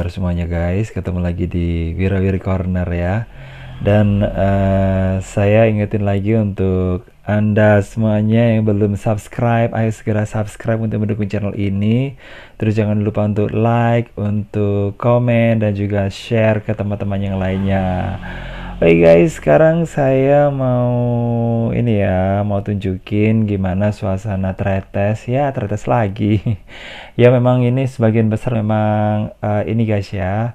kabar semuanya guys? Ketemu lagi di Wirawiri Corner ya. Dan saya ingetin lagi untuk Anda semuanya yang belum subscribe, ayo segera subscribe untuk mendukung channel ini. Terus jangan lupa untuk like, untuk komen, dan juga share ke teman-teman yang lainnya. Oke guys, sekarang saya mau mau tunjukin gimana suasana Tretes ya, Tretes lagi. Ya memang ini sebagian besar memang ini guys ya,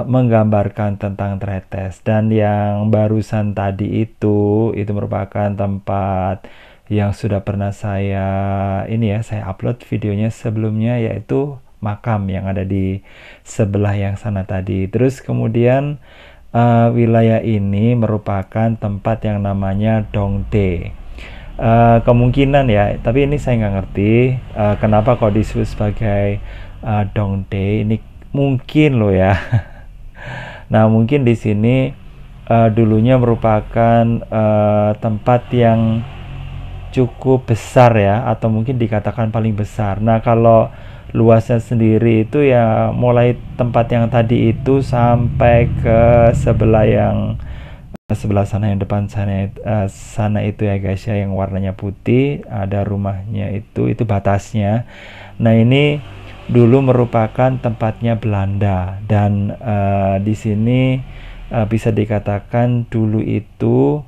menggambarkan tentang Tretes. Dan yang barusan tadi itu merupakan tempat yang sudah pernah saya upload videonya sebelumnya, yaitu makam yang ada di sebelah yang sana tadi. Terus kemudian wilayah ini merupakan tempat yang namanya Dongdae. Kemungkinan ya, tapi ini saya nggak ngerti kenapa kok disebut sebagai Dongdae ini, mungkin loh ya. Nah mungkin di sini dulunya merupakan tempat yang cukup besar ya, atau mungkin dikatakan paling besar. Nah kalau luasnya sendiri itu ya mulai tempat yang tadi itu sampai ke sebelah sana yang depan sana itu ya guys ya, yang warnanya putih, ada rumahnya itu batasnya. Nah ini dulu merupakan tempatnya Belanda, dan di sini bisa dikatakan dulu itu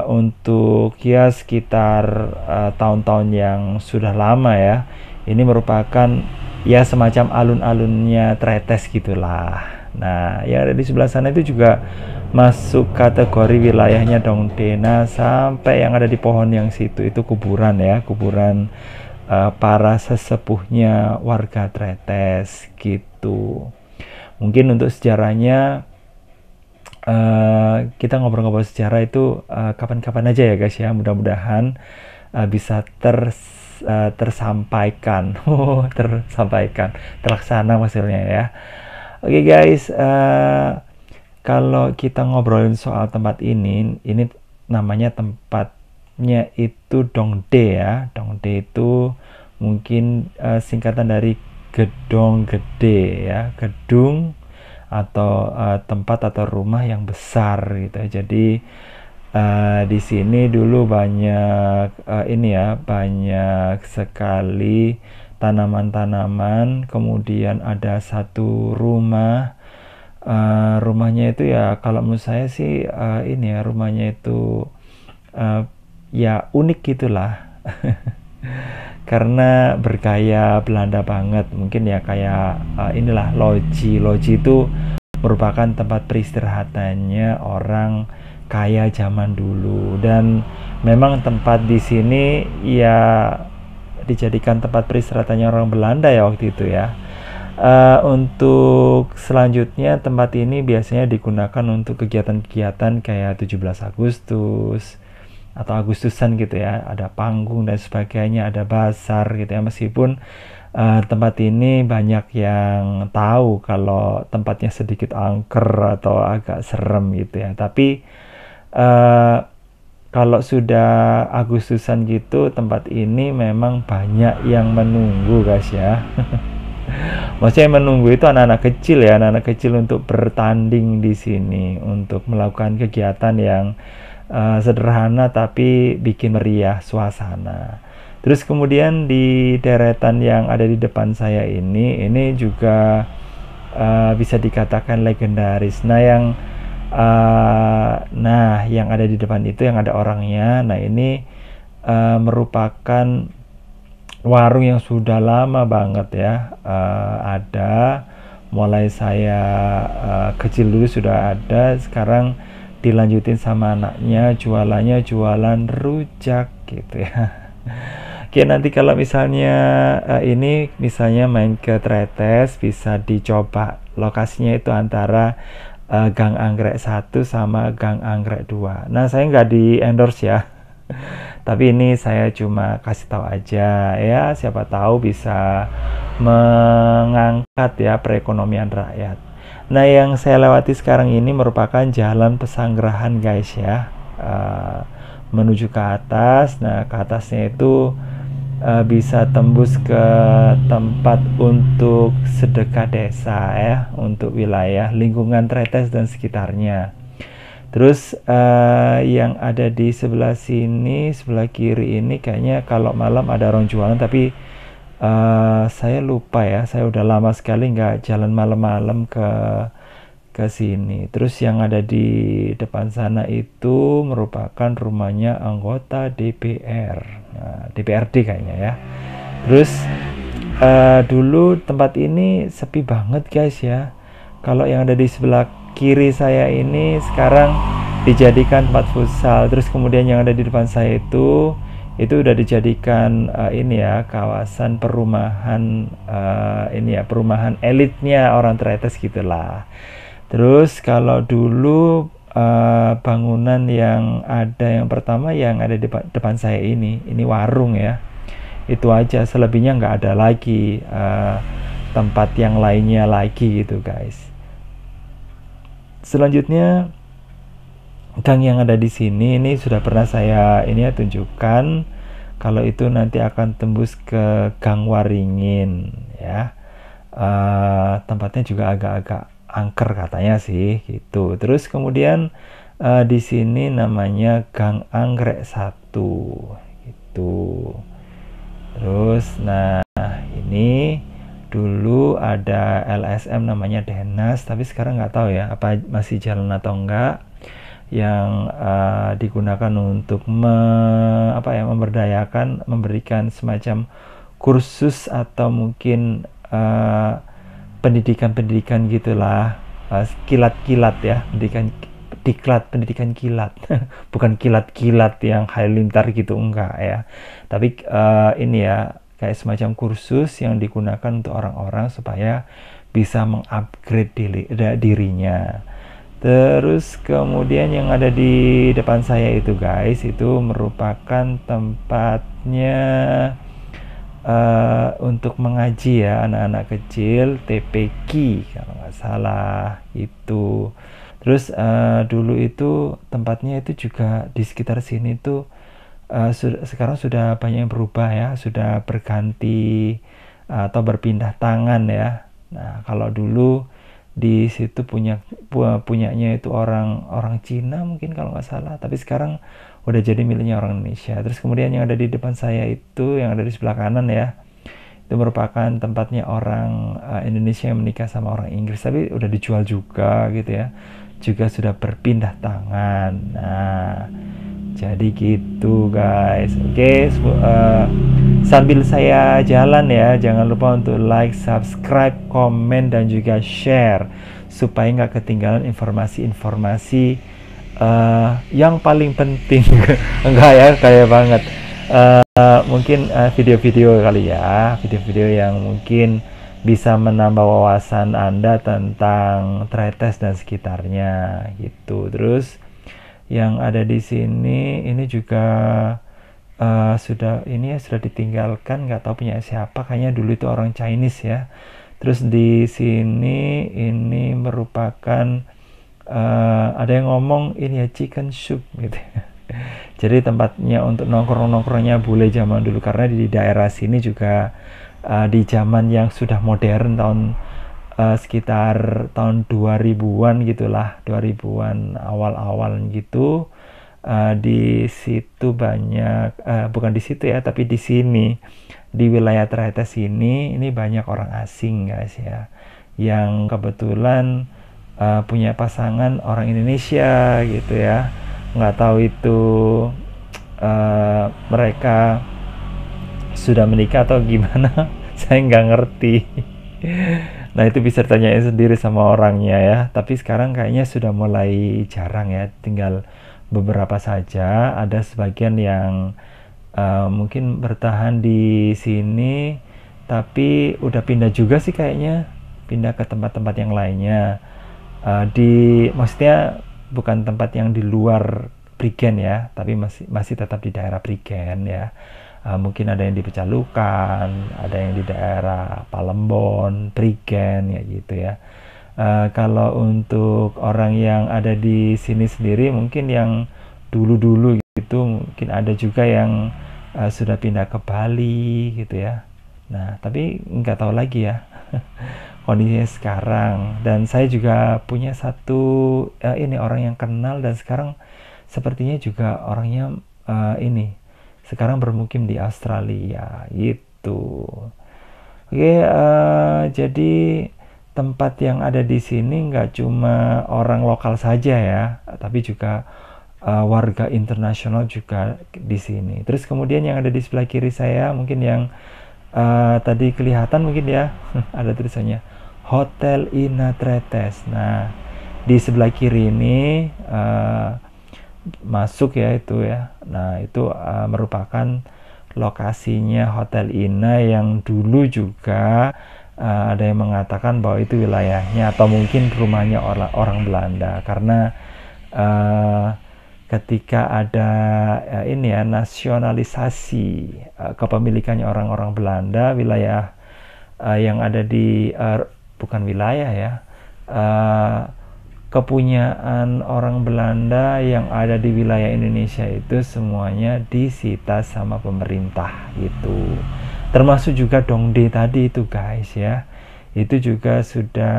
untuk ya sekitar tahun-tahun yang sudah lama ya, ini merupakan ya semacam alun-alunnya Tretes gitulah. Nah yang ada di sebelah sana itu juga masuk kategori wilayahnya Dongdae. Nah sampai yang ada di pohon yang situ itu kuburan ya, kuburan para sesepuhnya warga Tretes gitu. Mungkin untuk sejarahnya kita ngobrol-ngobrol sejarah itu kapan-kapan aja ya guys ya, mudah-mudahan bisa tersampaikan terlaksana maksudnya ya. Oke guys, kalau kita ngobrolin soal tempat ini namanya tempatnya itu Dongdae ya. Dongdae itu mungkin singkatan dari gedong gede ya, gedung atau tempat atau rumah yang besar gitu. Jadi di sini dulu banyak banyak sekali tanaman-tanaman. Kemudian ada satu rumah, rumahnya itu ya kalau menurut saya sih rumahnya itu ya unik gitulah. Karena bergaya Belanda banget, mungkin ya kayak loji itu merupakan tempat peristirahatannya orang kaya zaman dulu. Dan memang tempat di sini ya dijadikan tempat peristirahatannya orang Belanda ya waktu itu ya. Untuk selanjutnya tempat ini biasanya digunakan untuk kegiatan-kegiatan kayak 17 Agustus atau Agustusan gitu ya, ada panggung dan sebagainya, ada bazar gitu ya. Meskipun tempat ini banyak yang tahu kalau tempatnya sedikit angker atau agak serem gitu ya, tapi kalau sudah Agustusan gitu tempat ini memang banyak yang menunggu guys ya. Maksudnya menunggu itu anak-anak kecil ya, anak-anak kecil untuk bertanding di sini, untuk melakukan kegiatan yang sederhana tapi bikin meriah suasana. Terus kemudian di deretan yang ada di depan saya ini juga bisa dikatakan legendaris. Nah yang ada di depan itu yang ada orangnya. Nah ini merupakan warung yang sudah lama banget ya, ada mulai saya kecil dulu sudah ada. Sekarang dilanjutin sama anaknya, jualan rujak gitu ya. Oke, nanti kalau misalnya misalnya main ke Tretes bisa dicoba, lokasinya itu antara Gang Anggrek 1 sama Gang Anggrek 2. Nah saya nggak di endorse ya, tapi ini saya cuma kasih tahu aja ya, siapa tahu bisa mengangkat ya perekonomian rakyat. Nah yang saya lewati sekarang ini merupakan jalan Pesanggerahan guys ya, menuju ke atas. Nah ke atasnya itu bisa tembus ke tempat untuk sedekah desa ya, untuk wilayah lingkungan Tretes dan sekitarnya. Terus yang ada di sebelah sini, sebelah kiri ini kayaknya kalau malam ada orang jualan, tapi saya lupa ya, saya udah lama sekali nggak jalan malam-malam ke sini. Terus yang ada di depan sana itu merupakan rumahnya anggota DPR, nah, DPRD kayaknya ya. Terus dulu tempat ini sepi banget guys ya. Kalau yang ada di sebelah kiri saya ini sekarang dijadikan tempat futsal. Terus kemudian yang ada di depan saya itu udah dijadikan ini ya, kawasan perumahan, ini ya, perumahan elitnya orang Tretes gitulah. Terus kalau dulu bangunan yang ada yang pertama yang ada di depan saya ini warung ya. Itu aja, selebihnya nggak ada lagi tempat yang lainnya lagi gitu guys. Selanjutnya gang yang ada di sini ini sudah pernah saya ini ya tunjukkan. Kalau itu nanti akan tembus ke Gang Waringin ya. Tempatnya juga agak-agak angker katanya sih gitu. Terus kemudian di sini namanya Gang Anggrek 1 gitu. Terus nah ini dulu ada LSM namanya Denas, tapi sekarang nggak tahu ya apa masih jalan atau enggak, yang digunakan untuk memberdayakan, memberikan semacam kursus atau mungkin pendidikan gitulah, kilat-kilat ya, pendidikan kilat bukan kilat-kilat yang halilintar gitu, enggak ya, tapi ini ya kayak semacam kursus yang digunakan untuk orang-orang supaya bisa mengupgrade dirinya. Terus kemudian yang ada di depan saya itu guys, itu merupakan tempatnya untuk mengaji ya, anak-anak kecil, TPQ kalau nggak salah itu. Terus dulu itu tempatnya itu juga di sekitar sini tuh sekarang sudah banyak yang berubah ya, sudah berganti atau berpindah tangan ya. Nah kalau dulu di situ punyanya itu orang Cina mungkin kalau nggak salah, tapi sekarang udah jadi miliknya orang Indonesia. Terus kemudian yang ada di depan saya itu, yang ada di sebelah kanan ya, itu merupakan tempatnya orang Indonesia yang menikah sama orang Inggris, tapi udah dijual juga gitu ya, juga sudah berpindah tangan. Nah jadi gitu guys. Oke, sambil saya jalan ya, jangan lupa untuk like, subscribe, komen, dan juga share supaya nggak ketinggalan informasi-informasi yang paling penting. Enggak ya, kayak banget. Mungkin video-video kali ya, video-video yang mungkin bisa menambah wawasan Anda tentang Tretes dan sekitarnya gitu. Terus yang ada di sini ini juga sudah ditinggalkan, nggak tahu punya siapa, kayaknya dulu itu orang Chinese ya. Terus di sini ini merupakan ada yang ngomong ini ya chicken soup gitu. Jadi tempatnya untuk nongkrongnya bule zaman dulu, karena di daerah sini juga di zaman yang sudah modern tahun sekitar tahun 2000-an gitulah, 2000-an awal-awal gitu. Di situ banyak bukan di situ ya, tapi di sini di wilayah Tretes ini banyak orang asing guys ya, yang kebetulan punya pasangan orang Indonesia gitu ya. Nggak tahu itu mereka sudah menikah atau gimana. Saya nggak ngerti. Nah itu bisa tanyain sendiri sama orangnya ya, tapi sekarang kayaknya sudah mulai jarang ya, tinggal beberapa saja. Ada sebagian yang mungkin bertahan di sini, tapi udah pindah juga sih kayaknya, pindah ke tempat-tempat yang lainnya. Maksudnya bukan tempat yang di luar Prigen ya, tapi masih tetap di daerah Prigen ya. Mungkin ada yang di Pecalukan, ada yang di daerah Palembon, Prigen ya gitu ya. Kalau untuk orang yang ada di sini sendiri, mungkin yang dulu-dulu gitu, mungkin ada juga yang sudah pindah ke Bali gitu ya. Nah, tapi nggak tahu lagi ya kondisinya sekarang. Dan saya juga punya satu ini orang yang kenal, dan sekarang sepertinya juga orangnya ini sekarang bermukim di Australia gitu. Oke, jadi tempat yang ada di sini nggak cuma orang lokal saja ya, tapi juga warga internasional juga di sini. Terus kemudian yang ada di sebelah kiri saya, mungkin yang tadi kelihatan mungkin ya, ada tulisannya Hotel Ina Tretes. Nah, di sebelah kiri ini masuk ya itu ya. Nah, itu merupakan lokasinya Hotel Ina yang dulu juga ada yang mengatakan bahwa itu wilayahnya atau mungkin rumahnya orang Belanda, karena ketika ada ini ya nasionalisasi kepemilikannya orang-orang Belanda, wilayah yang ada di bukan wilayah ya, kepunyaan orang Belanda yang ada di wilayah Indonesia itu semuanya disita sama pemerintah gitu. Termasuk juga Dongdae tadi itu guys ya. Itu juga sudah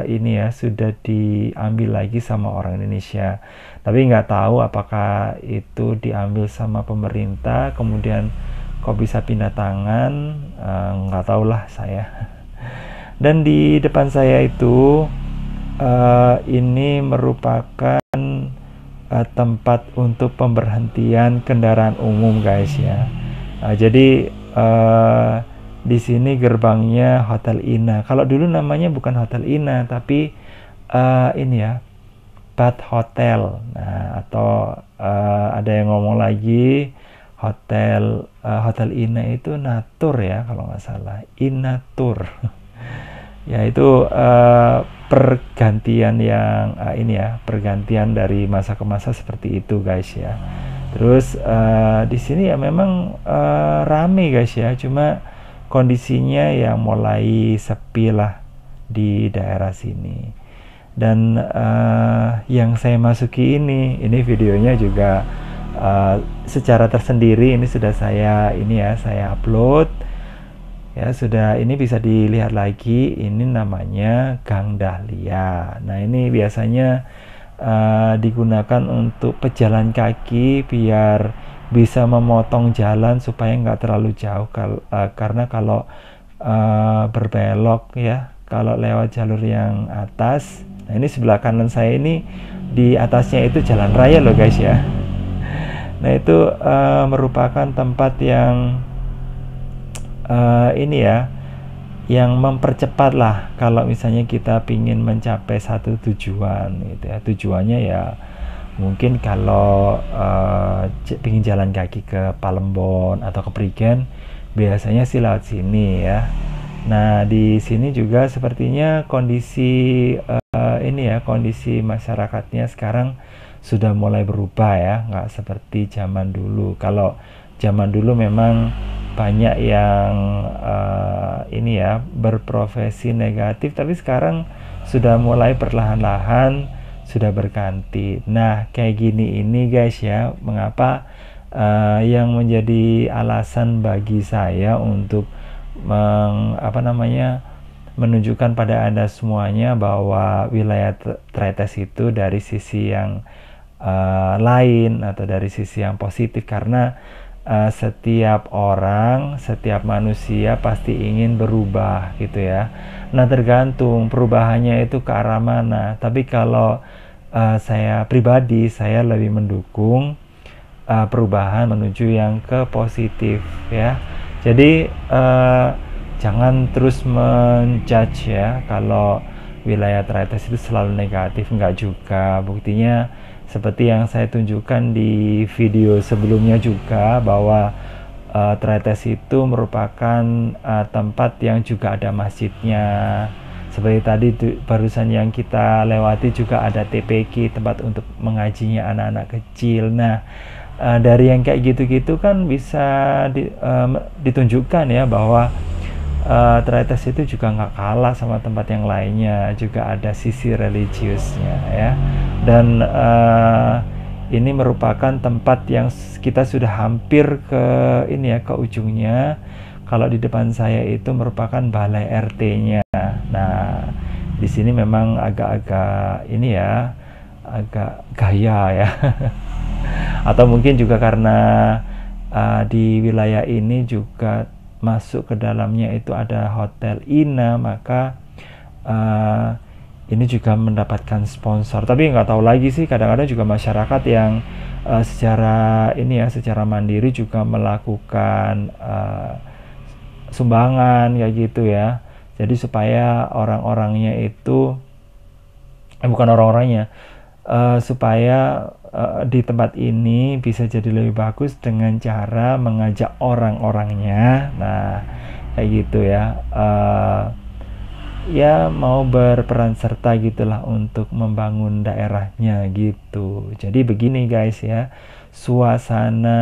ini ya, sudah diambil lagi sama orang Indonesia. Tapi nggak tahu apakah itu diambil sama pemerintah kemudian kok bisa pindah tangan, nggak tahu lah saya. Dan di depan saya itu ini merupakan tempat untuk pemberhentian kendaraan umum guys ya. Jadi di sini gerbangnya Hotel Ina. Kalau dulu namanya bukan Hotel Ina, tapi ini ya, Bad Hotel. Nah, atau ada yang ngomong lagi Hotel Ina itu Natur ya kalau nggak salah, Inatur. Ya itu pergantian yang ini ya, pergantian dari masa ke masa seperti itu guys ya. Terus di sini ya memang rame guys ya, cuma kondisinya ya mulai sepi lah di daerah sini. Dan yang saya masuki ini videonya juga secara tersendiri ini sudah saya upload ya, sudah, ini bisa dilihat lagi, ini namanya Gang Dahlia. Nah, ini biasanya digunakan untuk pejalan kaki biar bisa memotong jalan supaya nggak terlalu jauh, karena kalau berbelok ya, kalau lewat jalur yang atas. Nah, ini sebelah kanan saya ini, di atasnya itu jalan raya loh guys ya. Nah, itu merupakan tempat yang ini ya, yang mempercepat lah kalau misalnya kita pingin mencapai satu tujuan gitu ya. Tujuannya ya mungkin kalau pingin jalan kaki ke Palembon atau ke Prigen, biasanya sih lewat sini ya. Nah, di sini juga sepertinya kondisi ini ya, kondisi masyarakatnya sekarang sudah mulai berubah ya, nggak seperti zaman dulu. Kalau zaman dulu memang banyak yang ini ya, berprofesi negatif, tapi sekarang sudah mulai perlahan-lahan sudah berganti. Nah, kayak gini ini guys ya, mengapa yang menjadi alasan bagi saya untuk menunjukkan pada Anda semuanya bahwa wilayah Tretes itu dari sisi yang lain atau dari sisi yang positif, karena setiap orang, setiap manusia pasti ingin berubah gitu ya. Nah, tergantung perubahannya itu ke arah mana. Tapi kalau saya pribadi, saya lebih mendukung perubahan menuju yang ke positif ya. Jadi jangan terus menjudge ya kalau wilayah Tretes itu selalu negatif, enggak juga. Buktinya seperti yang saya tunjukkan di video sebelumnya juga, bahwa Tretes itu merupakan tempat yang juga ada masjidnya. Seperti tadi barusan yang kita lewati juga ada TPQ, tempat untuk mengajinya anak-anak kecil. Nah, dari yang kayak gitu-gitu kan bisa ditunjukkan ya bahwa Tretes itu juga nggak kalah sama tempat yang lainnya, juga ada sisi religiusnya ya. Dan ini merupakan tempat yang kita sudah hampir ke ini ya, ke ujungnya. Kalau di depan saya itu merupakan balai RT-nya. Nah, di sini memang agak-agak ini ya, agak gaya ya. Atau mungkin juga karena di wilayah ini juga masuk ke dalamnya itu ada Hotel Ina, maka ini juga mendapatkan sponsor. Tapi nggak tahu lagi sih, kadang-kadang juga masyarakat yang secara ini ya, secara mandiri juga melakukan sumbangan kayak gitu ya. Jadi supaya orang-orangnya itu bukan orang-orangnya, supaya di tempat ini bisa jadi lebih bagus dengan cara mengajak orang-orangnya. Nah, kayak gitu ya. Ya mau berperan serta gitulah untuk membangun daerahnya gitu. Jadi begini guys ya, suasana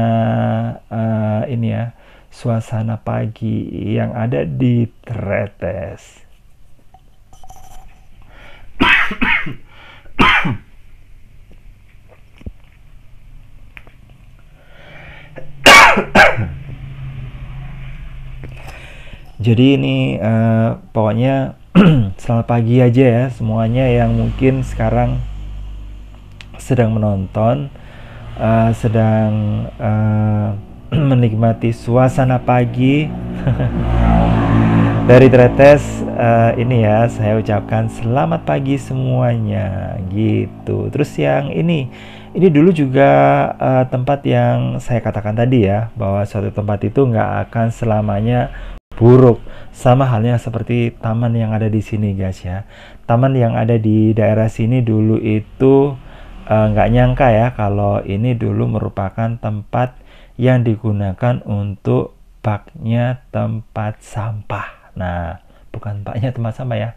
ini ya, suasana pagi yang ada di Tretes. Jadi ini pokoknya selamat pagi aja ya semuanya yang mungkin sekarang sedang menonton, sedang menikmati suasana pagi dari Tretes. Ini ya, saya ucapkan selamat pagi semuanya gitu. Terus yang ini dulu juga tempat yang saya katakan tadi ya, bahwa suatu tempat itu nggak akan selamanya buruk. Sama halnya seperti taman yang ada di sini guys ya. Taman yang ada di daerah sini dulu itu nggak nyangka ya kalau ini dulu merupakan tempat yang digunakan untuk baknya tempat sampah. Nah, bukan baknya tempat sampah ya,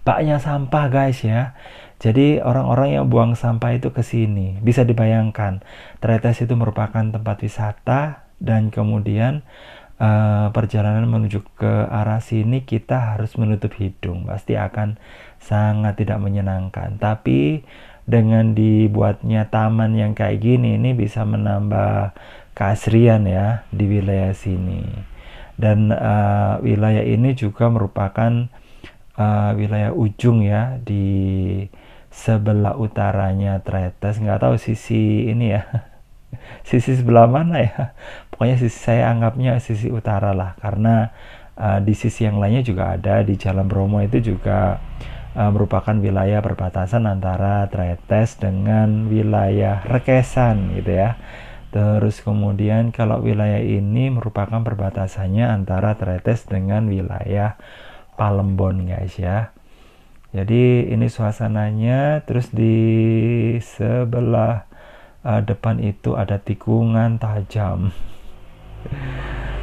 baknya sampah guys ya. Jadi orang-orang yang buang sampah itu ke sini. Bisa dibayangkan, Tretes itu merupakan tempat wisata dan kemudian perjalanan menuju ke arah sini kita harus menutup hidung, pasti akan sangat tidak menyenangkan. Tapi dengan dibuatnya taman yang kayak gini, ini bisa menambah keasrian ya di wilayah sini. Dan wilayah ini juga merupakan wilayah ujung ya di sebelah utaranya Tretes. Nggak tahu sisi ini ya, sisi sebelah mana ya. Pokoknya sisi, saya anggapnya sisi utara lah, karena di sisi yang lainnya juga ada di Jalan Bromo itu juga merupakan wilayah perbatasan antara Tretes dengan wilayah Rekesan gitu ya. Terus kemudian kalau wilayah ini merupakan perbatasannya antara Tretes dengan wilayah Palembon guys ya. Jadi ini suasananya. Terus di sebelah depan itu ada tikungan tajam.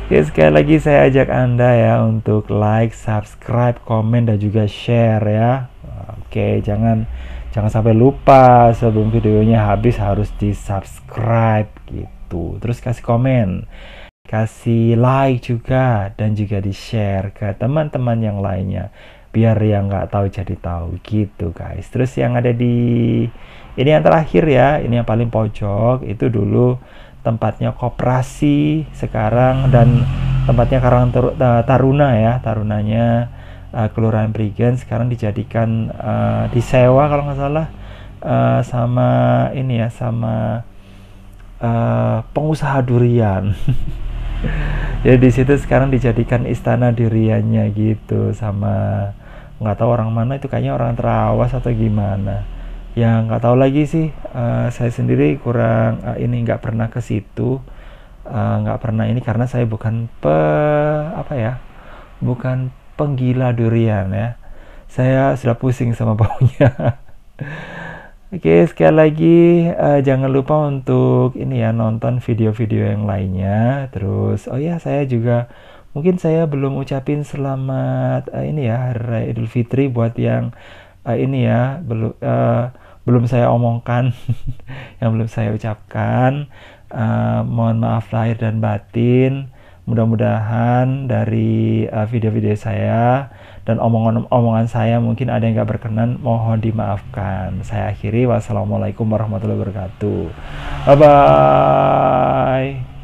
Oke, sekali lagi saya ajak Anda ya untuk like, subscribe, komen, dan juga share ya. Oke, jangan sampai lupa sebelum videonya habis harus di subscribe gitu. Terus kasih komen, kasih like juga, dan juga di share ke teman-teman yang lainnya biar yang nggak tahu jadi tahu gitu guys. Terus yang ada di ini yang terakhir ya, ini yang paling pojok itu dulu tempatnya koperasi sekarang, dan tempatnya Karang Taruna ya, Tarunanya Kelurahan Prigen sekarang dijadikan disewa kalau nggak salah sama ini ya, sama pengusaha durian. Jadi di situ sekarang dijadikan istana duriannya gitu, sama nggak tahu orang mana itu, kayaknya orang Terawas atau gimana. Ya nggak tahu lagi sih, saya sendiri kurang ini nggak pernah ke situ, nggak pernah ini karena saya bukan bukan penggila durian ya. Saya sudah pusing sama baunya. Oke, sekali lagi jangan lupa untuk ini ya, nonton video-video yang lainnya. Terus oh ya, saya juga mungkin saya belum ucapin selamat ini ya, Hari Raya Idul Fitri buat yang ini ya, belum saya omongkan, yang belum saya ucapkan. Mohon maaf lahir dan batin. Mudah-mudahan dari video-video saya dan omongan saya mungkin ada yang gak berkenan, mohon dimaafkan. Saya akhiri, wassalamualaikum warahmatullahi wabarakatuh. Bye bye.